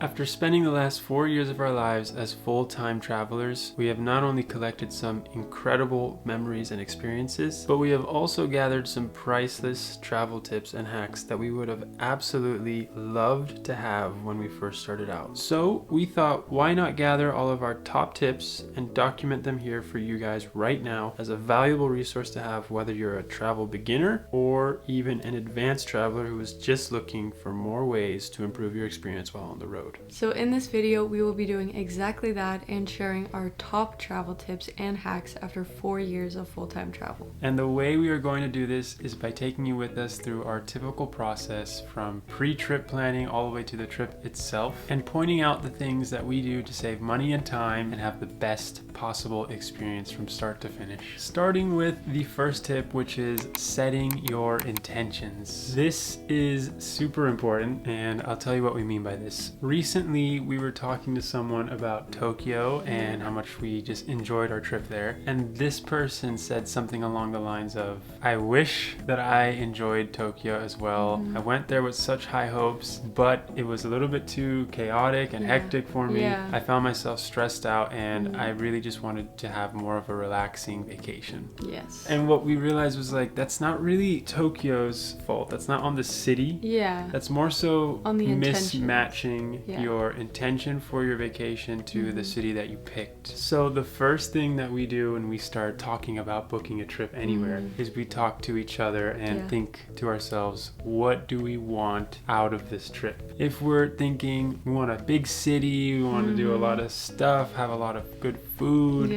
After spending the last 4 years of our lives as full-time travelers, we have not only collected some incredible memories and experiences, but we have also gathered some priceless travel tips and hacks that we would have absolutely loved to have when we first started out. So we thought, why not gather all of our top tips and document them here for you guys right now as a valuable resource to have, whether you're a travel beginner or even an advanced traveler who is just looking for more ways to improve your experience while on the road. So in this video, we will be doing exactly that and sharing our top travel tips and hacks after 4 years of full-time travel. And the way we are going to do this is by taking you with us through our typical process from pre-trip planning all the way to the trip itself, and pointing out the things that we do to save money and time and have the best possible experience from start to finish. Starting with the first tip, which is setting your intentions. This is super important, and I'll tell you what we mean by this. Recently, we were talking to someone about Tokyo and how much we just enjoyed our trip there. And this person said something along the lines of, I wish that I enjoyed Tokyo as well. I went there with such high hopes, but it was a little bit too chaotic and hectic for me. I found myself stressed out, and I really just wanted to have more of a relaxing vacation. Yes. And what we realized was, like, that's not really Tokyo's fault. That's not on the city. Yeah. That's more so on the mismatching your intention for your vacation to the city that you picked. So the first thing that we do when we start talking about booking a trip anywhere is we talk to each other and think to ourselves, what do we want out of this trip? If we're thinking we want a big city, we want to do a lot of stuff, have a lot of good food,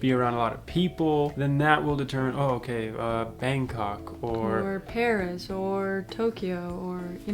be around a lot of people, then that will determine, Bangkok or Paris or Tokyo or, a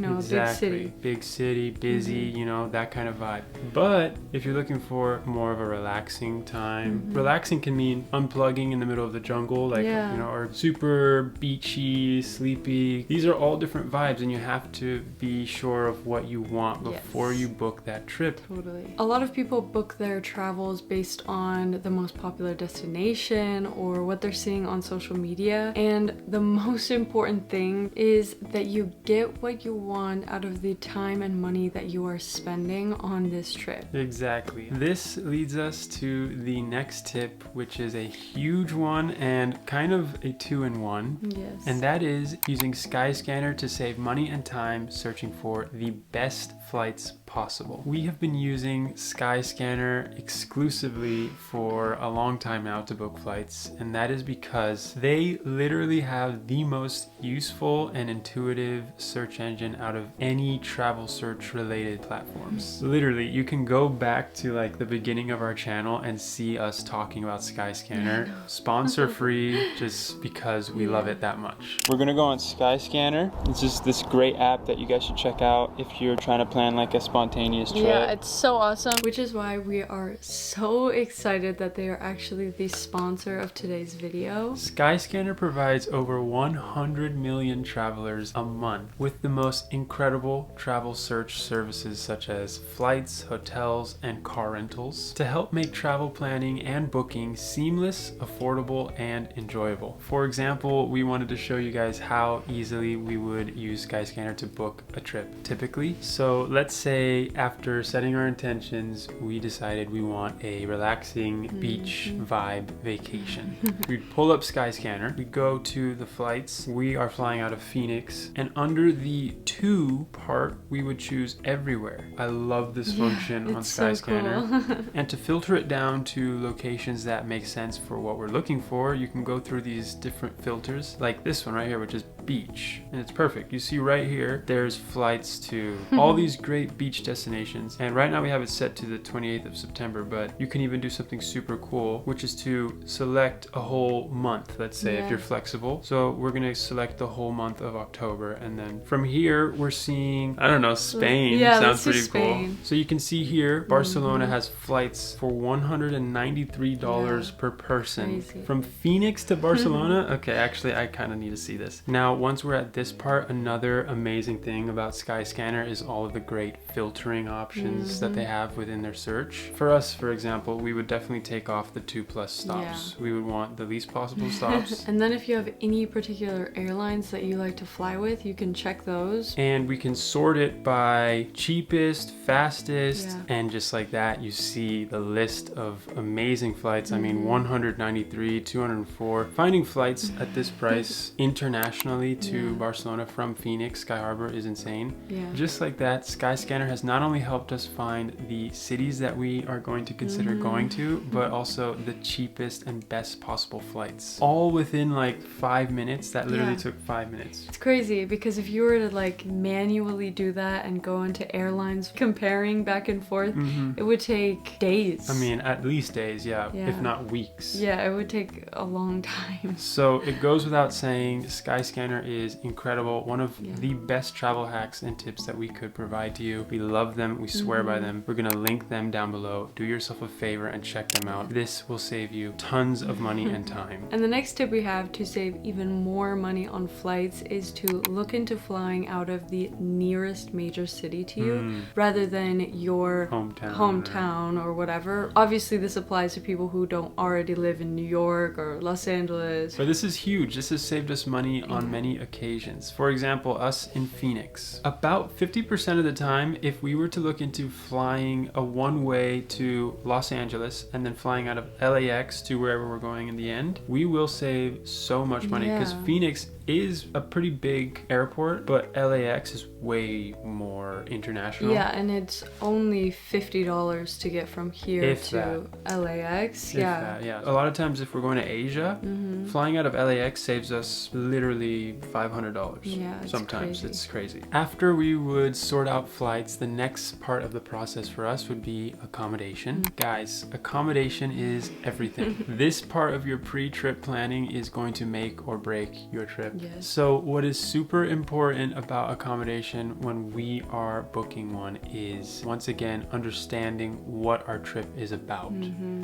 big city, busy, that kind of vibe. But if you're looking for more of a relaxing time, relaxing can mean unplugging in the middle of the jungle, or super beachy, sleepy. These are all different vibes, and you have to be sure of what you want before you book that trip. Totally. A lot of people book their travels based on the most popular destination or what they're seeing on social media, and the most important thing is that you get what you want out of the time and money that you are spending on this trip. Exactly. This leads us to the next tip, which is a huge one and kind of a 2-in-1. Yes. And that is using Skyscanner to save money and time searching for the best flights possible. We have been using Skyscanner exclusively for a long time now to book flights, and that is because they literally have the most useful and intuitive search engine out of any travel search related platforms. Literally, you can go back to like the beginning of our channel and see us talking about Skyscanner, sponsor free, just because we love it that much. We're gonna go on Skyscanner. It's just this great app that you guys should check out if you're trying to plan like a spontaneous trip. Yeah, it's so awesome. Which is why we are so excited that they are actually the sponsor of today's video. Skyscanner provides over 100 million travelers a month with the most incredible travel search services such as flights, hotels, and car rentals to help make travel planning and booking seamless, affordable, and enjoyable. For example, we wanted to show you guys how easily we would use Skyscanner to book a trip typically. So let's say after setting our intentions, we decided we want a relaxing beach vibe vacation. We pull up Skyscanner, we go to the flights. We are flying out of Phoenix, and under the to part, we would choose everywhere. I love this function on Skyscanner. So cool. And to filter it down to locations that make sense for what we're looking for, you can go through these different filters, like this one right here, which is beach, and it's perfect. You see right here, there's flights to all these great beach destinations, and right now we have it set to the 28th of September, but you can even do something super cool, which is to select a whole month, let's say, if you're flexible. So we're gonna select the whole month of October, and then from here we're seeing, I don't know, Spain. Sounds pretty cool. So you can see here, Barcelona has flights for $193 per person. Crazy. From Phoenix to Barcelona. Okay, actually I kind of need to see this. Now once we're at this part, another amazing thing about Skyscanner is all of the great filtering options that they have within their search. For us, for example, we would definitely take off the 2+ stops. We would want the least possible stops. And then if you have any particular airlines that you like to fly with, you can check those. And we can sort it by cheapest, fastest, and just like that, you see the list of amazing flights. I mean, 193, 204. Finding flights at this price internationally to Barcelona from Phoenix, Sky Harbor is insane. Just like that, Skyscanner has not only helped us find the cities that we are going to consider going to, but also the cheapest and best possible flights. All within like 5 minutes. That literally took 5 minutes. It's crazy because if you were to like manually do that and go into airlines comparing back and forth, it would take days. I mean, at least days, if not weeks. Yeah, it would take a long time. So it goes without saying, Skyscanner is incredible. One of the best travel hacks and tips that we could provide to you. We love them. We swear by them. We're going to link them down below. Do yourself a favor and check them out. This will save you tons of money and time. And the next tip we have to save even more money on flights is to look into flying out of the nearest major city to you rather than your hometown or whatever. Obviously, this applies to people who don't already live in New York or Los Angeles. But this is huge. This has saved us money on many occasions. For example, us in Phoenix. About 50% of the time, if we were to look into flying a one-way to Los Angeles and then flying out of LAX to wherever we're going in the end, we will save so much money because Phoenix is a pretty big airport, but LAX is way more international. Yeah, and it's only $50 to get from here to LAX. A lot of times if we're going to Asia, flying out of LAX saves us literally $500. Yeah, sometimes it's crazy. After we would sort out flights, the next part of the process for us would be accommodation. Guys, accommodation is everything. This part of your pre-trip planning is going to make or break your trip. So what is super important about accommodation when we are booking one is, once again, understanding what our trip is about.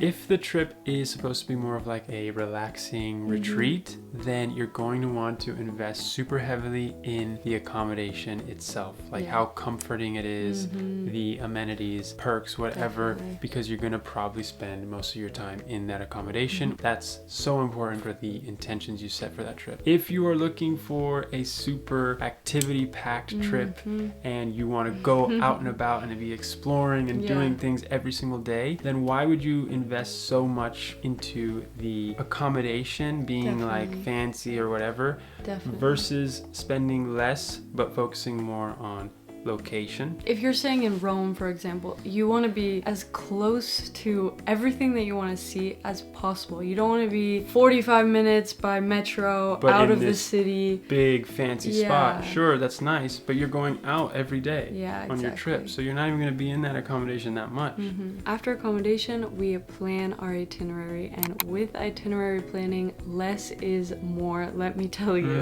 If the trip is supposed to be more of like a relaxing retreat, then you're going to want to invest super heavily in the accommodation itself, like how comforting it is, the amenities, perks, whatever, because you're going to probably spend most of your time in that accommodation. That's so important for the intentions you set for that trip. If you are looking for a super activity packed trip and you want to go out and about and be exploring and doing things every single day, then why would you invest so much into the accommodation being like fancy or whatever versus spending less but focusing more on location? If you're staying in Rome, for example, you want to be as close to everything that you want to see as possible. You don't want to be 45 minutes by metro out of the city. Big fancy spot. Sure, that's nice, but you're going out every day on your trip, so you're not even going to be in that accommodation that much. After accommodation, we plan our itinerary, and with itinerary planning, less is more, let me tell you.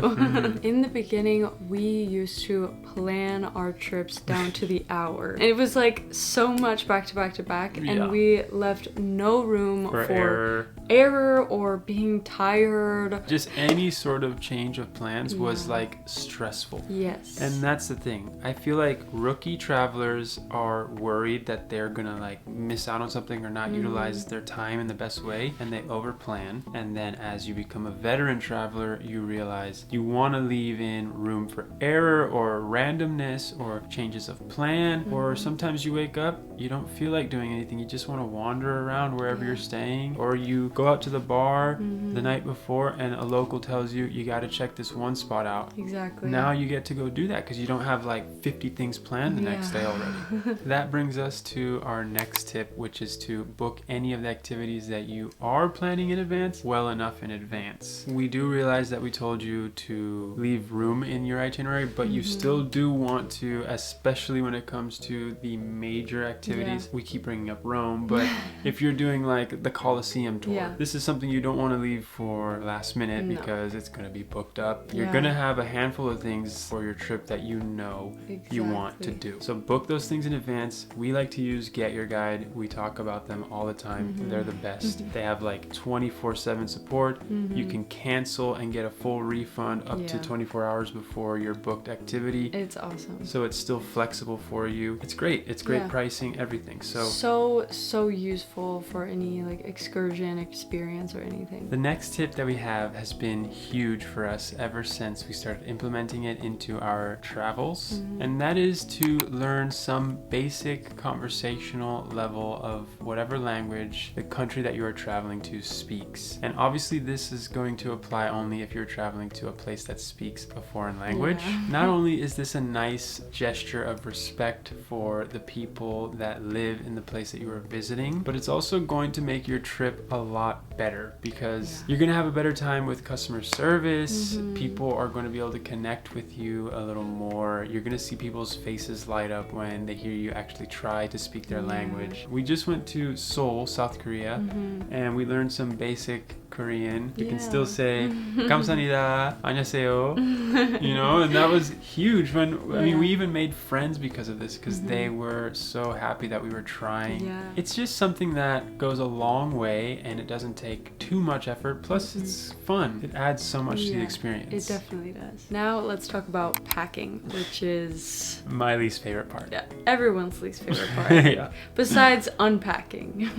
In the beginning, we used to plan our trips down to the hour. And it was like so much back to back to back, and we left no room for error or being tired. Just any sort of change of plans was like stressful. Yes. And that's the thing. I feel like rookie travelers are worried that they're gonna like miss out on something or not utilize their time in the best way, and they overplan. And then as you become a veteran traveler, you realize you want to leave in room for error or randomness or changes of plan, or sometimes you wake up, you don't feel like doing anything, you just want to wander around wherever you're staying, or you go out to the bar the night before and a local tells you you got to check this one spot out. Exactly. Now you get to go do that because you don't have like 50 things planned the next day already. That brings us to our next tip, which is to book any of the activities that you are planning in advance well enough in advance. We do realize that we told you to leave room in your itinerary, but you still do want to, especially when it comes to the major activities. We keep bringing up Rome, but if you're doing like the Colosseum tour, This is something you don't want to leave for last minute because it's going to be booked up. You're going to have a handful of things for your trip that you know you want to do. So book those things in advance. We like to use Get Your Guide. We talk about them all the time. They're the best. They have like 24/7 support. You can cancel and get a full refund up to 24 hours before your booked activity. It's awesome. So it's still flexible for you. It's great. It's great pricing, everything. So useful for any like excursion experience or anything. The next tip that we have has been huge for us ever since we started implementing it into our travels. And that is to learn some basic conversational level of whatever language the country that you are traveling to speaks. And obviously this is going to apply only if you're traveling to a place that speaks a foreign language. Not only is this a nice gesture of respect for the people that live in the place that you are visiting, but it's also going to make your trip a lot better because you're going to have a better time with customer service. People are going to be able to connect with you a little more. You're going to see people's faces light up when they hear you actually try to speak their language. We just went to Seoul, South Korea, and we learned some basic Korean. You can still say 감사합니다, 안녕하세요, you know, and that was huge. I mean, we even made friends because of this, because they were so happy that we were trying. It's just something that goes a long way, and it doesn't take too much effort. Plus, it's fun. It adds so much to the experience. It definitely does. Now let's talk about packing, which is my least favorite part. Yeah, everyone's least favorite part. Besides unpacking.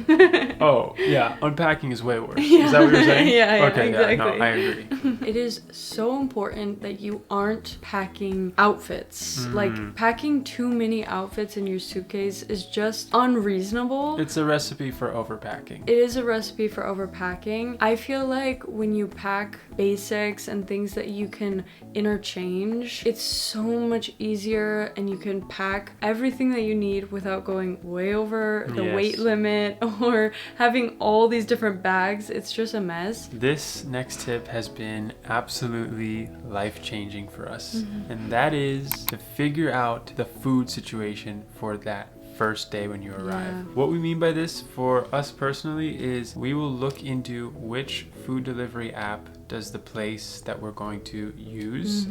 Unpacking is way worse. Is that what you're saying? Okay, exactly. No, I agree. It is so important that you aren't packing outfits. Like packing too many outfits in your suitcase is just unreasonable. It's a recipe for overpacking. It is a recipe for overpacking. I feel like when you pack basics and things that you can interchange, it's so much easier, and you can pack everything that you need without going way over the weight limit or having all these different bags. It's just a mess. This next tip has been absolutely life-changing for us, and that is to figure out the food situation for that first day when you arrive. What we mean by this for us personally is we will look into which food delivery app does the place that we're going to use,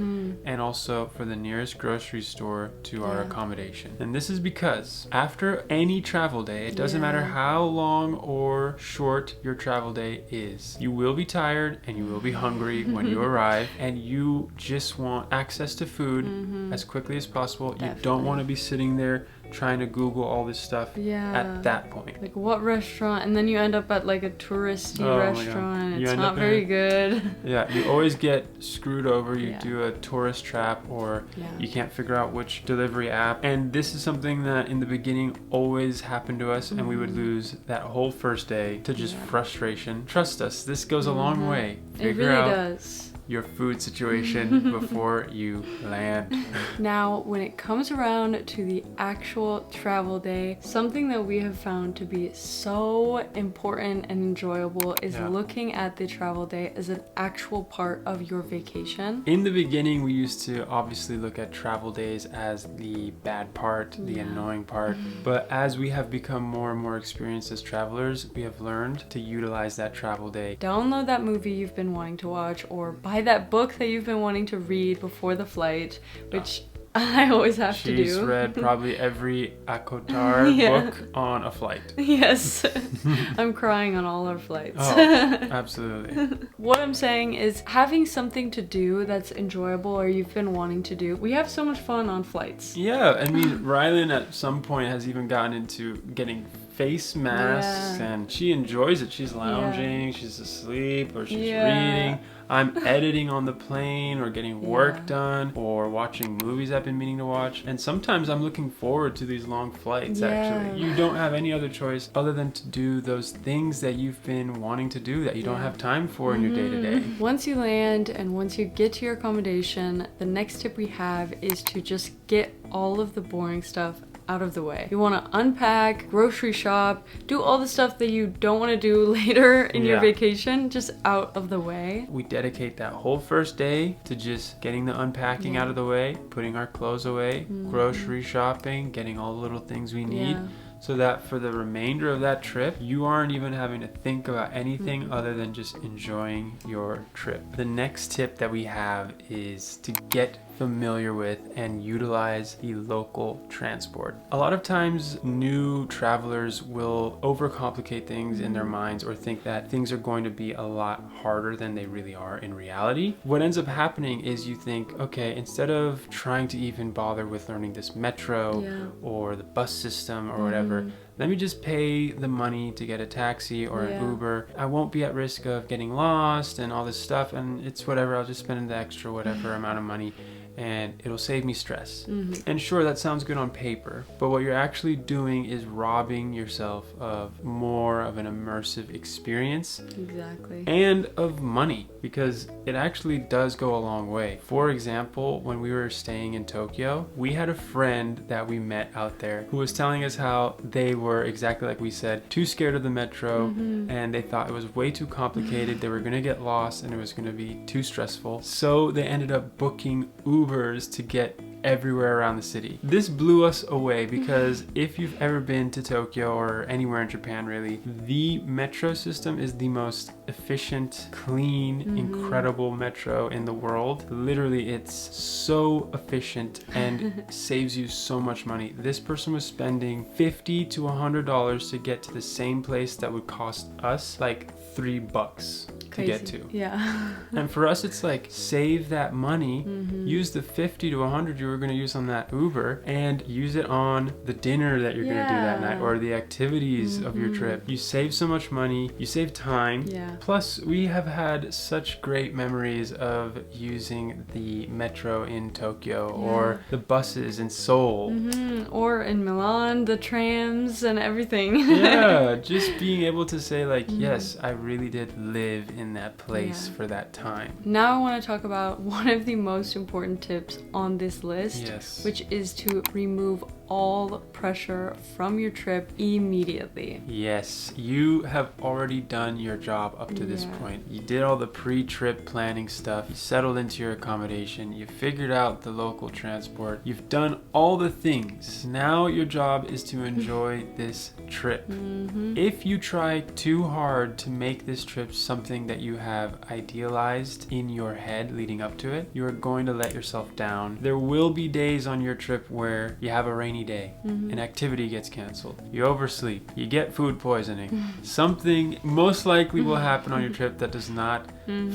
and also for the nearest grocery store to our accommodation. And this is because after any travel day, it doesn't matter how long or short your travel day is, you will be tired and you will be hungry when you arrive, and you just want access to food as quickly as possible. You don't want to be sitting there trying to Google all this stuff at that point. Like what restaurant, and then you end up at like a touristy restaurant. It's not very good. Yeah, you always get screwed over. You do a tourist trap, or you can't figure out which delivery app. And this is something that in the beginning always happened to us, and we would lose that whole first day to just frustration. Trust us, this goes a long way. Figure out your food situation before you land. Now, when it comes around to the actual travel day, something that we have found to be so important and enjoyable is looking at the travel day as an actual part of your vacation. In the beginning, we used to obviously look at travel days as the bad part, the annoying part. But as we have become more and more experienced as travelers, we have learned to utilize that travel day. Download that movie you've been wanting to watch, or buy that book that you've been wanting to read before the flight, which I always have to do. She's read probably every Akotar book on a flight. Yes. I'm crying on all our flights. Oh, absolutely. What I'm saying is having something to do that's enjoyable or you've been wanting to do. We have so much fun on flights. Yeah, I mean, Rhylan at some point has even gotten into getting face masks, and she enjoys it. She's lounging, she's asleep, or she's reading. I'm editing on the plane, or getting work done, or watching movies I've been meaning to watch. And sometimes I'm looking forward to these long flights, actually. You don't have any other choice other than to do those things that you've been wanting to do that you don't have time for in your day-to-day. Once you land and once you get to your accommodation, the next tip we have is to just get all of the boring stuff out of the way. You want to unpack, grocery shop, do all the stuff that you don't want to do later in your vacation, just out of the way. We dedicate that whole first day to just getting the unpacking out of the way, putting our clothes away, grocery shopping, getting all the little things we need. so that for the remainder of that trip, you aren't even having to think about anything other than just enjoying your trip. The next tip that we have is to get familiar with and utilize the local transport. A lot of times new travelers will overcomplicate things in their minds or think that things are going to be a lot harder than they really are in reality. What ends up happening is you think, okay, instead of trying to even bother with learning this metro or the bus system or whatever, let me just pay the money to get a taxi or an Uber. I won't be at risk of getting lost and all this stuff, and it's whatever, I'll just spend the extra whatever amount of money and it'll save me stress. And sure, that sounds good on paper, but what you're actually doing is robbing yourself of more of an immersive experience. Exactly. And of money, because it actually does go a long way. For example, when we were staying in Tokyo, we had a friend that we met out there who was telling us how they were, exactly like we said, too scared of the metro, and they thought it was way too complicated, they were gonna get lost, and it was gonna be too stressful. So they ended up booking Ubers to get everywhere around the city. This blew us away because if you've ever been to Tokyo or anywhere in Japan really, the metro system is the most efficient, clean, incredible metro in the world. Literally, it's so efficient and saves you so much money. This person was spending $50 to $100 to get to the same place that would cost us like $3 to get to. Yeah. And for us, it's like, save that money, use the 50 to 100 you were going to use on that Uber, and use it on the dinner that you're going to do that night or the activities of your trip. You save so much money, you save time. Plus, we have had such great memories of using the metro in Tokyo or the buses in Seoul. Or in Milan, the trams and everything. Yeah, just being able to say like, yes, I really did live in that place for that time. Now I want to talk about one of the most important tips on this list, which is to remove all pressure from your trip immediately. Yes, you have already done your job up to this point. You did all the pre-trip planning stuff, you settled into your accommodation, you figured out the local transport, you've done all the things. Now your job is to enjoy this trip. If you try too hard to make this trip something that you have idealized in your head leading up to it, you are going to let yourself down. There will be days on your trip where you have a rainy day, an activity gets canceled, you oversleep, you get food poisoning. Something most likely will happen on your trip that does not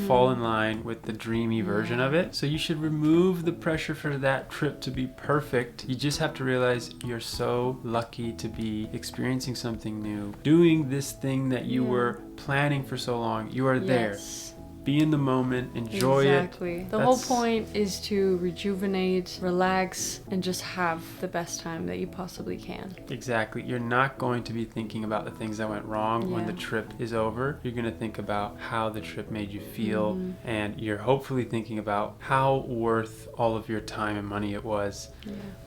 fall in line with the dreamy version of it. So you should remove the pressure for that trip to be perfect. You just have to realize you're so lucky to be experiencing something new, doing this thing that you were planning for so long. You are there. Be in the moment, enjoy it. The whole point is to rejuvenate, relax, and just have the best time that you possibly can. Exactly. You're not going to be thinking about the things that went wrong when the trip is over. You're going to think about how the trip made you feel, and you're hopefully thinking about how worth all of your time and money it was.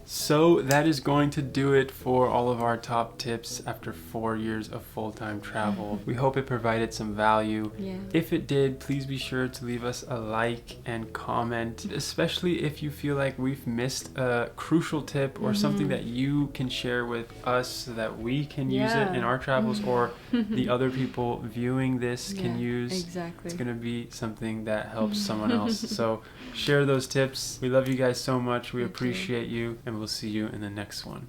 So that is going to do it for all of our top tips after 4 years of full-time travel. We hope it provided some value. If it did, please be sure to leave us a like and comment, especially if you feel like we've missed a crucial tip or something that you can share with us so that we can use it in our travels or the other people viewing this can use. It's going to be something that helps someone else. So share those tips. We love you guys so much. We appreciate you, and we'll see you in the next one.